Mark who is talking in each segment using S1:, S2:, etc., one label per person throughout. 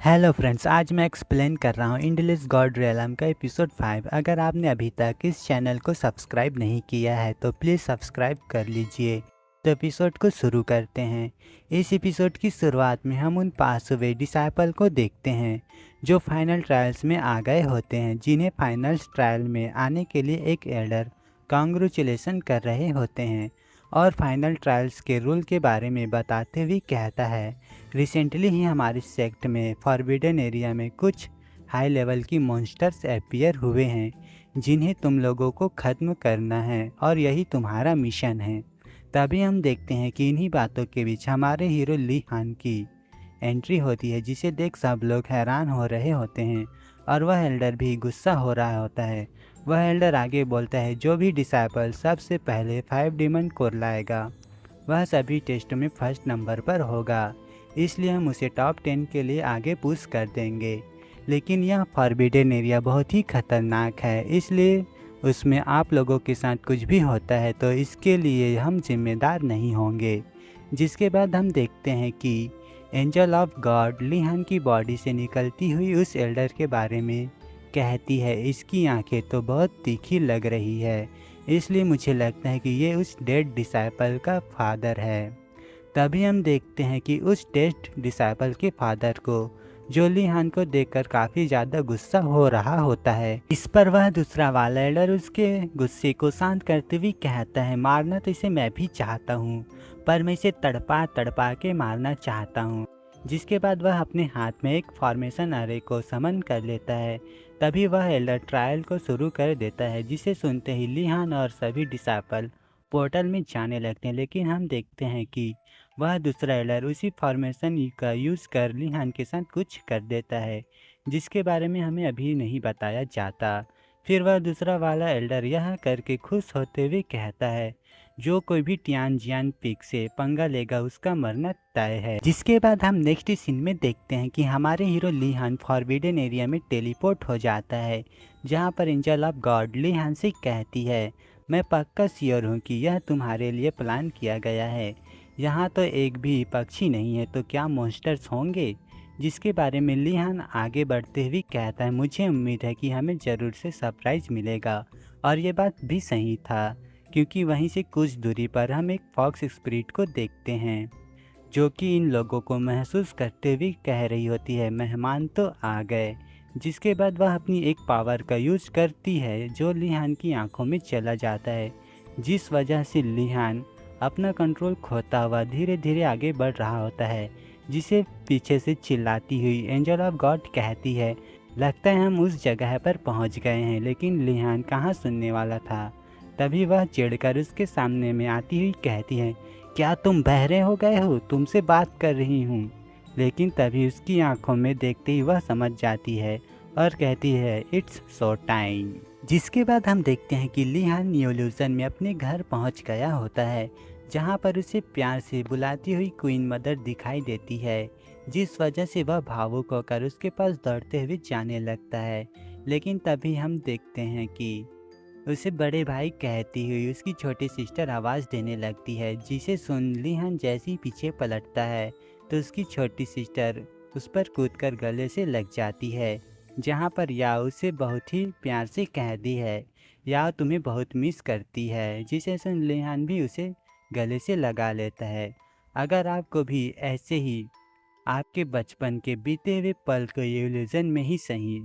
S1: Hello friends, आज मैं explain कर रहा हूँ एंडलेस गॉड रियलम का एपिसोड 5। अगर आपने अभी तक इस चैनल को सब्सक्राइब नहीं किया है तो प्लीज़ सब्सक्राइब कर लीजिए। तो एपिसोड को शुरू करते हैं। इस एपिसोड की शुरुआत में हम उन पास हुए डिसाइपल को देखते हैं जो फाइनल ट्रायल्स में आ गए होते हैं, जिन्हें फाइनल ट्रायल में आने के लिए एक एल्डर कांग्रेचुलेसन कर रहे होते हैं और फाइनल ट्रायल्स के रूल के बारे में बताते हुए कहता है, रिसेंटली ही हमारे सेक्ट में फॉरबिडन एरिया में कुछ हाई लेवल की मॉन्स्टर्स अपीयर हुए हैं जिन्हें तुम लोगों को ख़त्म करना है और यही तुम्हारा मिशन है। तभी हम देखते हैं कि इन्हीं बातों के बीच हमारे हीरो ली हान की एंट्री होती है, जिसे देख सब लोग हैरान हो रहे होते हैं और वह एल्डर भी गुस्सा हो रहा होता है। वह एल्डर आगे बोलता है, जो भी डिसाइपल सबसे पहले 5 डीमन कोर लाएगा वह सभी टेस्ट में फर्स्ट नंबर पर होगा, इसलिए हम उसे टॉप 10 के लिए आगे पुश कर देंगे। लेकिन यह फॉरबिडन एरिया बहुत ही खतरनाक है, इसलिए उसमें आप लोगों के साथ कुछ भी होता है तो इसके लिए हम जिम्मेदार नहीं होंगे। जिसके बाद हम देखते हैं कि एंजल ऑफ गॉड ली हान की बॉडी से निकलती हुई उस एल्डर के बारे में कहती है, इसकी आंखें तो बहुत तीखी लग रही है, इसलिए मुझे लगता है कि ये उस डेड डिसाइपल का फादर है। तभी हम देखते हैं कि उस डेड डिसाइपल के फादर को जो ली हान को देखकर काफ़ी ज़्यादा गुस्सा हो रहा होता है। इस पर वह दूसरा वाला एल्डर उसके गुस्से को शांत करते हुए कहता है, मारना तो इसे मैं भी चाहता हूँ, पर मैं इसे तड़पा तड़पा के मारना चाहता हूँ। जिसके बाद वह अपने हाथ में एक फॉर्मेशन अरे को समन कर लेता है। तभी वह एल्डर ट्रायल को शुरू कर देता है, जिसे सुनते ही ली हान और सभी डिसाइपल पोर्टल में जाने लगते हैं। लेकिन हम देखते हैं कि वह दूसरा एल्डर उसी फॉर्मेशन का यूज़ कर ली हान के साथ कुछ कर देता है, जिसके बारे में हमें अभी नहीं बताया जाता। फिर वह दूसरा वाला एल्डर यह करके खुश होते हुए कहता है, जो कोई भी टियान जियान पिक से पंगा लेगा उसका मरना तय है। जिसके बाद हम नेक्स्ट सीन में देखते हैं कि हमारे हीरो ली हान फॉरबिडन एरिया में टेलीपोर्ट हो जाता है, जहां पर एंजल ऑफ गॉड ली हान से कहती है, मैं पक्का श्योर हूँ कि यह तुम्हारे लिए प्लान किया गया है। यहाँ तो एक भी पक्षी नहीं है तो क्या मॉन्स्टर्स होंगे। जिसके बारे में ली हान आगे बढ़ते हुए कहता है, मुझे उम्मीद है कि हमें ज़रूर से सरप्राइज़ मिलेगा। और ये बात भी सही था, क्योंकि वहीं से कुछ दूरी पर हम एक फॉक्स स्पिरिट को देखते हैं जो कि इन लोगों को महसूस करते हुए कह रही होती है, मेहमान तो आ गए। जिसके बाद वह अपनी एक पावर का यूज करती है जो ली हान की आंखों में चला जाता है, जिस वजह से ली हान अपना कंट्रोल खोता हुआ धीरे धीरे आगे बढ़ रहा होता है। जिसे पीछे से चिल्लाती हुई एंजल ऑफ गॉड कहती है, लगता है हम उस जगह पर पहुंच गए हैं। लेकिन ली हान कहाँ सुनने वाला था। तभी वह चिढ़कर उसके सामने में आती हुई कहती है, क्या तुम बहरे हो गए हो, तुमसे बात कर रही हूँ। लेकिन तभी उसकी आंखों में देखते ही वह समझ जाती है और कहती है, इट्स सो टाइम। जिसके बाद हम देखते हैं कि ली हान न्यूल्यूजन में अपने घर पहुंच गया होता है, जहां पर उसे प्यार से बुलाती हुई क्वीन मदर दिखाई देती है, जिस वजह से वह भावुक होकर उसके पास दौड़ते हुए जाने लगता है। लेकिन तभी हम देखते हैं कि उसे बड़े भाई कहती हुई उसकी छोटी सिस्टर आवाज़ देने लगती है, जिसे सुन ली हान जैसे ही पीछे पलटता है तो उसकी छोटी सिस्टर उस पर कूदकर गले से लग जाती है, जहाँ पर याओ उसे बहुत ही प्यार से कहती है, याओ तुम्हें बहुत मिस करती है। जिसे सुन ली हान भी उसे गले से लगा लेता है। अगर आपको भी ऐसे ही आपके बचपन के बीते हुए पल को इल्यूजन में ही सही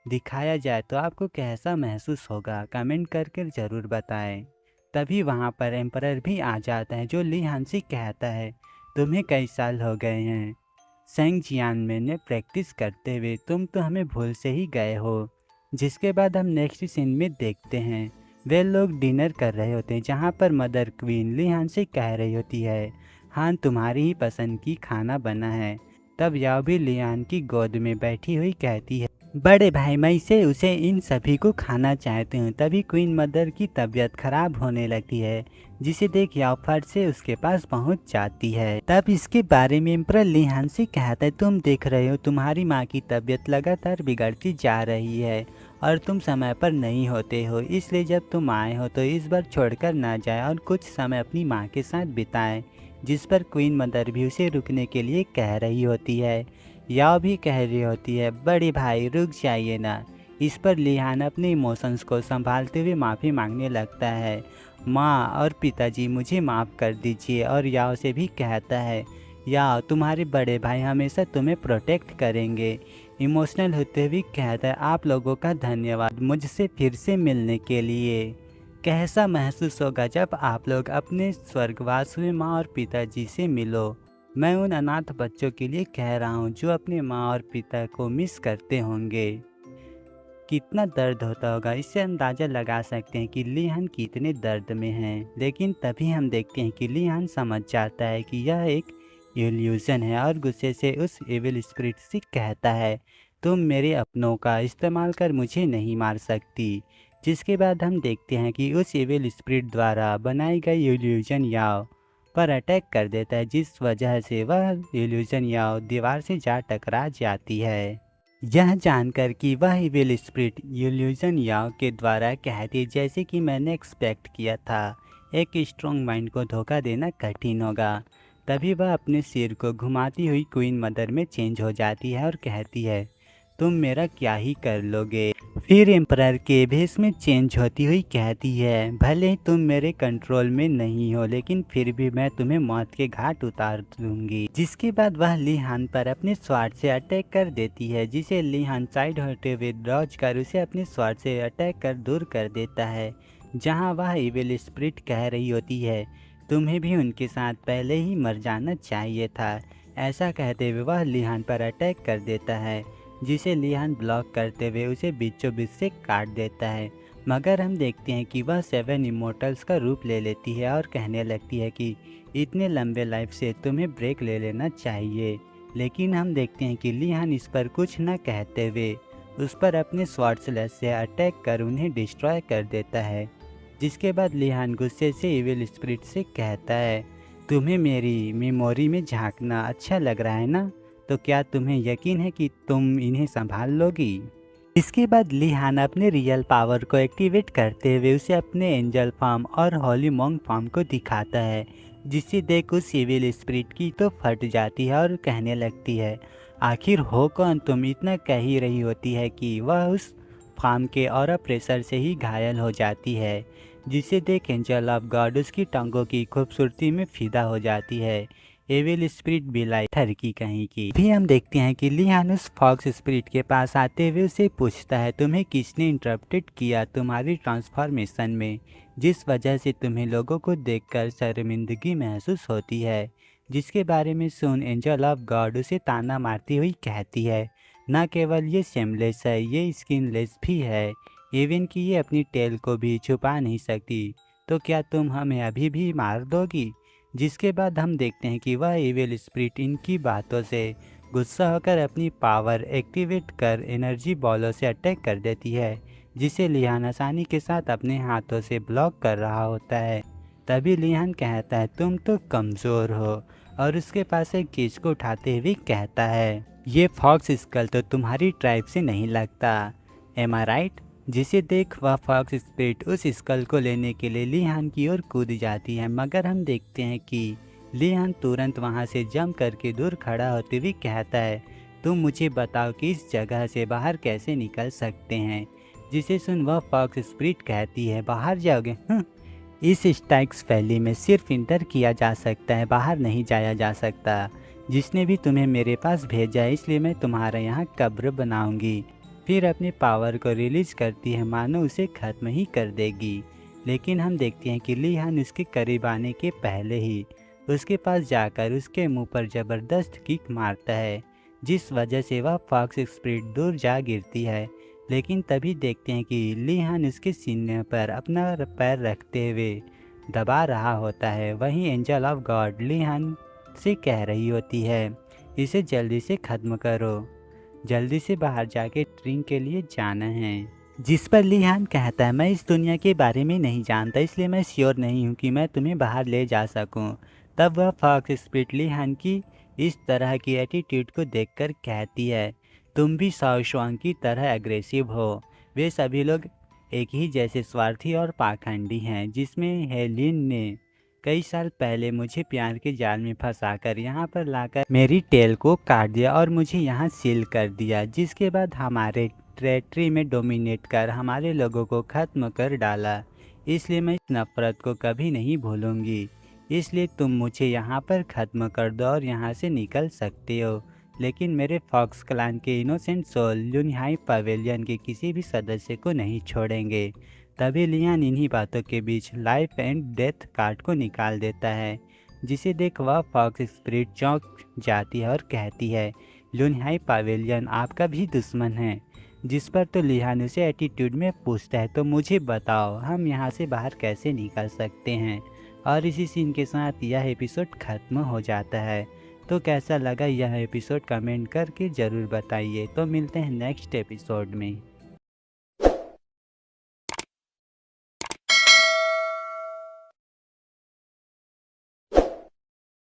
S1: दिखाया जाए तो आपको कैसा महसूस होगा, कमेंट करके ज़रूर बताएं। तभी वहाँ पर एम्परर भी आ जाता है, जो ली हान से कहता है, तुम्हें कई साल हो गए हैं सेंग जियान में ने प्रैक्टिस करते हुए, तुम तो हमें भूल से ही गए हो। जिसके बाद हम नेक्स्ट सीन में देखते हैं वे लोग डिनर कर रहे होते हैं, जहाँ पर मदर क्वीन ली हान से कह रही होती है, हान तुम्हारी ही पसंद की खाना बना है। तब याओ भी ली हान की गोद में बैठी हुई कहती है, बड़े भाई मैं इसे उसे इन सभी को खाना चाहती हूँ। तभी क्वीन मदर की तबीयत खराब होने लगती है, जिसे देख याओ फट से उसके पास पहुँच जाती है। तब इसके बारे में एम्परर ली हान से कहता है, तुम देख रहे हो तुम्हारी माँ की तबीयत लगातार बिगड़ती जा रही है और तुम समय पर नहीं होते हो, इसलिए जब तुम आए हो तो इस बार छोड़कर ना जाए और कुछ समय अपनी माँ के साथ बिताएं। जिस पर क्वीन मदर भी उसे रुकने के लिए कह रही होती है। याओ भी कह रही होती है, बड़े भाई रुक जाइए ना। इस पर लिहान अपने इमोशंस को संभालते हुए माफ़ी मांगने लगता है। माँ और पिताजी मुझे माफ़ कर दीजिए, और याओ से भी कहता है, याओ तुम्हारे बड़े भाई हमेशा तुम्हें प्रोटेक्ट करेंगे। इमोशनल होते हुए कहता है, आप लोगों का धन्यवाद मुझसे फिर से मिलने के लिए। कैसा महसूस होगा जब आप लोग अपने स्वर्गवास हुए माँ और पिताजी से मिलो। मैं उन अनाथ बच्चों के लिए कह रहा हूँ जो अपने माँ और पिता को मिस करते होंगे। कितना दर्द होता होगा, इससे अंदाज़ा लगा सकते हैं कि लिहान कितने दर्द में हैं। लेकिन तभी हम देखते हैं कि लिहान समझ जाता है कि यह एक इल्यूज़न है, और गुस्से से उस एविल स्पिरिट से कहता है, तुम मेरे अपनों का इस्तेमाल कर मुझे नहीं मार सकती। जिसके बाद हम देखते हैं कि उस एविल स्पिरिट द्वारा बनाई गई इल्यूज़न याओ पर अटैक कर देता है, जिस वजह से वह इल्यूज़न याओ दीवार से जा टकरा जाती है। यह जानकर कि वह इविल स्पिरिट इल्यूजन याओ के द्वारा कहती, जैसे कि मैंने एक्सपेक्ट किया था, एक स्ट्रॉन्ग माइंड को धोखा देना कठिन होगा। तभी वह अपने सिर को घुमाती हुई क्वीन मदर में चेंज हो जाती है और कहती है, तुम मेरा क्या ही कर लोगे। फिर एम्परर के भेष में चेंज होती हुई कहती है, भले ही तुम मेरे कंट्रोल में नहीं हो, लेकिन फिर भी मैं तुम्हें मौत के घाट उतार दूंगी। जिसके बाद वह लिहान पर अपने स्वार्ड से अटैक कर देती है, जिसे लिहान साइड होते हुए डॉज कर उसे अपने स्वार्ड से अटैक कर दूर कर देता है। जहां वह इविल स्पिरिट कह रही होती है, तुम्हें भी उनके साथ पहले ही मर जाना चाहिए था। ऐसा कहते हुए वह लिहान पर अटैक कर देता है, जिसे लिहान ब्लॉक करते हुए उसे बीचों बीच से काट देता है। मगर हम देखते हैं कि वह 7 इमोर्टल्स का रूप ले लेती है और कहने लगती है कि इतने लंबे लाइफ से तुम्हें ब्रेक ले लेना चाहिए। लेकिन हम देखते हैं कि लिहान इस पर कुछ न कहते हुए उस पर अपने स्वॉर्ड स्लैश से अटैक कर उन्हें डिस्ट्रॉय कर देता है। जिसके बाद लिहान गुस्से से इविल स्पिरिट से कहता है, तुम्हें मेरी मेमोरी में झांकना अच्छा लग रहा है ना? तो क्या तुम्हें यकीन है कि तुम इन्हें संभाल लोगी? इसके बाद लिहान अपने रियल पावर को एक्टिवेट करते हुए उसे अपने एंजल फॉर्म और होली मॉन्ग फॉर्म को दिखाता है, जिसे देख उस सिविल स्पिरिट की तो फट जाती है और कहने लगती है, आखिर हो कौन तुम? इतना कह ही रही होती है कि वह उस फॉर्म के और प्रेशर से ही घायल हो जाती है। जिसे देख एंजल ऑफ गॉड उसकी टांगों की खूबसूरती में फिदा हो जाती है। एविल स्पिरिट बिलाई थरकी कहीं की। भी हम देखते हैं कि लिहान उस फॉक्स स्पिरिट के पास आते हुए उसे पूछता है, तुम्हें किसने इंटरप्टेड किया तुम्हारी ट्रांसफॉर्मेशन में, जिस वजह से तुम्हें लोगों को देखकर शर्मिंदगी महसूस होती है। जिसके बारे में सुन एंजल ऑफ गॉड उसे ताना मारती हुई कहती है, न केवल ये शेमलेस है, ये स्किनलेस भी है, इवन कि ये अपनी टेल को भी छुपा नहीं सकती। तो क्या तुम हमें अभी भी मार दोगी? जिसके बाद हम देखते हैं कि वह इविल स्पिरिट इनकी बातों से गुस्सा होकर अपनी पावर एक्टिवेट कर एनर्जी बॉलों से अटैक कर देती है, जिसे लिहान आसानी के साथ अपने हाथों से ब्लॉक कर रहा होता है। तभी लिहान कहता है, तुम तो कमज़ोर हो, और उसके पास एक कीज को उठाते हुए कहता है, ये फॉक्स स्कल तो तुम्हारी ट्राइब से नहीं लगता, एम आई राइट? जिसे देख वह फॉक्स स्पिरिट उस स्कल को लेने के लिए लिहान की ओर कूद जाती है। मगर हम देखते हैं कि लिहान तुरंत वहां से जंप करके दूर खड़ा होते हुए कहता है, तुम मुझे बताओ कि इस जगह से बाहर कैसे निकल सकते हैं। जिसे सुन वह फॉक्स स्पिरिट कहती है, बाहर जाओगे? इस स्टाइक्स वैली में सिर्फ इंटर किया जा सकता है, बाहर नहीं जाया जा सकता। जिसने भी तुम्हें मेरे पास भेजा है, इसलिए मैं तुम्हारे यहाँ कब्र बनाऊंगी। फिर अपने पावर को रिलीज करती है, मानो उसे ख़त्म ही कर देगी। लेकिन हम देखते हैं कि लिहान उसके करीब आने के पहले ही उसके पास जाकर उसके मुंह पर ज़बरदस्त किक मारता है, जिस वजह से वह फॉक्स स्पिरिट दूर जा गिरती है। लेकिन तभी देखते हैं कि लिहान उसके सीने पर अपना पैर रखते हुए दबा रहा होता है। वहीं एंजल ऑफ गॉड लिहान से कह रही होती है, इसे जल्दी से ख़त्म करो, जल्दी से बाहर जाके ड्रिंक के लिए जाना है। जिस पर लिहान कहता है, मैं इस दुनिया के बारे में नहीं जानता, इसलिए मैं श्योर नहीं हूँ कि मैं तुम्हें बाहर ले जा सकूँ। तब वह फॉक्स स्पिरिट लिहान की इस तरह की एटीट्यूड को देखकर कहती है, तुम भी शाओशुआंग की तरह एग्रेसिव हो। वे सभी लोग एक ही जैसे स्वार्थी और पाखंडी हैं। जिसमें हेलिन ने कई साल पहले मुझे प्यार के जाल में फंसाकर यहाँ पर लाकर मेरी टेल को काट दिया और मुझे यहाँ सील कर दिया, जिसके बाद हमारे टेरिटरी में डोमिनेट कर हमारे लोगों को ख़त्म कर डाला। इसलिए मैं इस नफ़रत को कभी नहीं भूलूंगी। इसलिए तुम मुझे यहाँ पर ख़त्म कर दो और यहाँ से निकल सकते हो, लेकिन मेरे फॉक्स क्लान के इनोसेंट सोल लुनहाई पवेलियन के किसी भी सदस्य को नहीं छोड़ेंगे। तभी लियान इन्हीं बातों के बीच लाइफ एंड डेथ कार्ड को निकाल देता है, जिसे देख वह फॉक्स स्पिरिट चौंक जाती है और कहती है, लुनहाई पवेलियन आपका भी दुश्मन है। जिस पर तो लियान उसे एटीट्यूड में पूछता है, तो मुझे बताओ हम यहाँ से बाहर कैसे निकल सकते हैं। और इसी सीन के साथ यह एपिसोड ख़त्म हो जाता है। तो कैसा लगा यह एपिसोड कमेंट करके ज़रूर बताइए। तो मिलते हैं नेक्स्ट एपिसोड में।